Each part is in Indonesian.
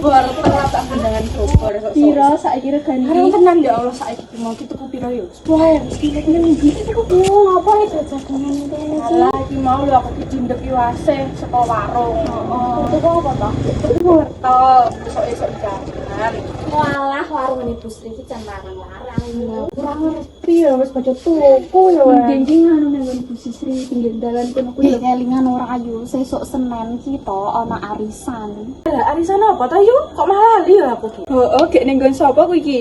Baru terasa bendangan coba. Piro saiki regane? Karena tenan ya Allah saiki mau kita ku piro yo. Wah, mesti nek iki kok ngapa ya jajanan kene. Alah iki mau lho aku dicindek iwase saka warung. Itu kok apa toh? Itu wortel esuk-esuk jalan. Walah warung ini Bu Sri iki jan larang-larang. Kurang ngerti ya wis baca tuku ya. Mending anu nang Bu Sri pinggir dalan kono kuwi kelingan ora ayu. Sesuk Senin kita ana arisan. Lah arisan apa ta yo? Kok malah lali ya aku ki? Heeh, gek ning nggon sapa kuwi iki?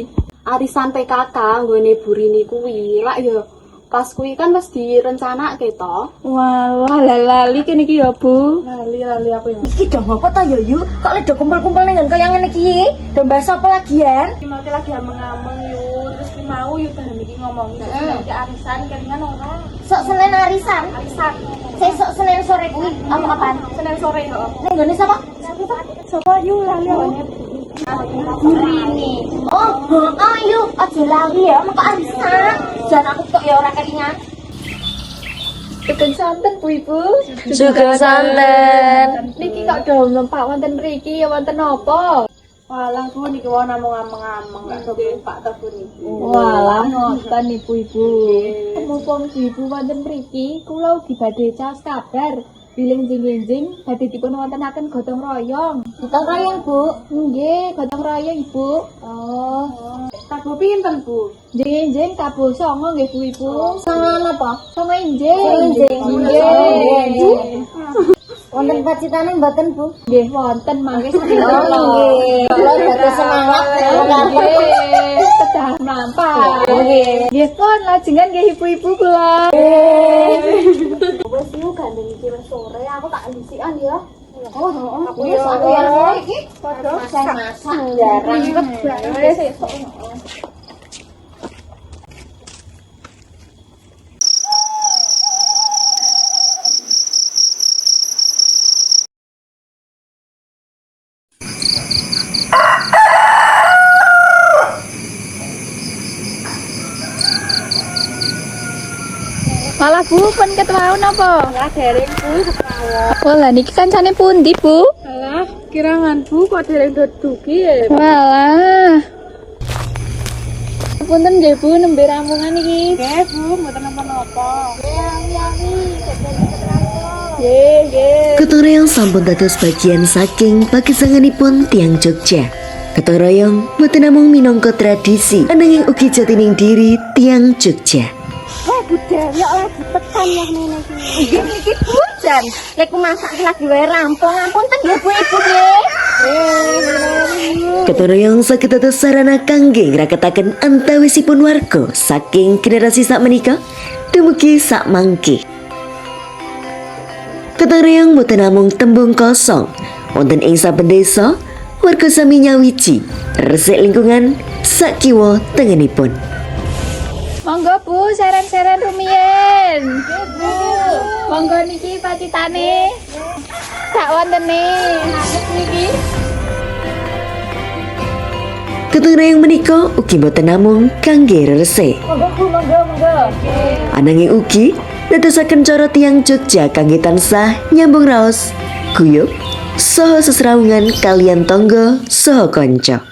Arisan PKK nggone Burini kuwi. Lak ya pas kuwi kan wis direncanake to. Walah lali kene iki ya, Bu. Lali aku ya. Iki dong apa ta yo yu? Kok lek do kumpul-kumpul ning kaya ngene iki? Do bahas apa lagian? Iki mau lagi ameng-ameng yo, terus ki mau yo bareng iki ngomong iki arisan kelingan ora. Sok Senin arisan. Arisan. Sesuk Senin sore kuwi apa kapan? Senin sore heeh. Ning gone sapa? Sapa yo lali aku. Burini. Oh, ayo aja lali ya, mengko arisan. Jan aku kok ya ora kelingan. Sugeng santen Bu Ibu. Sugeng santen. Niki kok do numpak wonten mriki ya wonten apa? Walah Bu niki wong namung-ameng gak do Pak ta Bu niki. Walah ngoten Ibu-ibu. Mumpung Ibu wonten mriki, kula ugi badhe caos kabar. Bilih njing-njing badhe dipun wontenaken gotong royong. Gotong royong, Bu. Nggih, gotong royong Ibu. Oh. Tabu pinten Bu? Njing-njing tabuh 9 nggih Bu Ibu. Sangan apa? 9 njing. Njing. Nggih. Wonten pacitane mboten, Bu? Nggih wonten mangke Oh, nggih. Kula dados semangat Nggih, kedah mlampah. Nggih. Nggih pun lajengan nggih ibu-ibu kula. Wes yu gandeng iki wis sore, aku tak ndisikan ya. Aku Wis yo aku ya iki. padha Saya masak jarang. wis esuk. Malah Bu, pun ketemu napa? Lah dereng Bu seprawo. Wala niki kancane pundi, Bu? Alah, kirangan Bu kok dereng do dugi ya. Walah. Punten nggih Bu nembe ramungan iki. Nggih Bu, mboten napa-napa. Nggih. Gotong royong sampun dados bagian saking pagesanganipun tiang Jogja. Gotong royong boten namung minangka tradisi, ananging ugi jatining diri tiang Jogja. Wah, budaya lagi tekan ya ngene iki. Nggih iki bujan. Lek masak lagi wae rampung, ampun ten nggih Bu Ibu nggih. Gotong royong saged dados sarana kangge ngraketaken antawisipun warga saking generasi sakmenika dumugi sak mangke. Gotong royong boten namung tembung kosong, wonten ing saben desa warga sami nyawiji resik lingkungan sak kiwa tengenipun. Monggo Bu, saran-saran rumiyin. Nggih Bu. Monggo niki pacitane. Sak wontene. Nangis niki. Gotong royong menika ugi boten namung kangge resik. Monggo. Ananging ugi dadosaken cara tiang Jogja kangge tansah nyambung raos, guyub, saha sesrawungan kaliyan tangga saha kanca.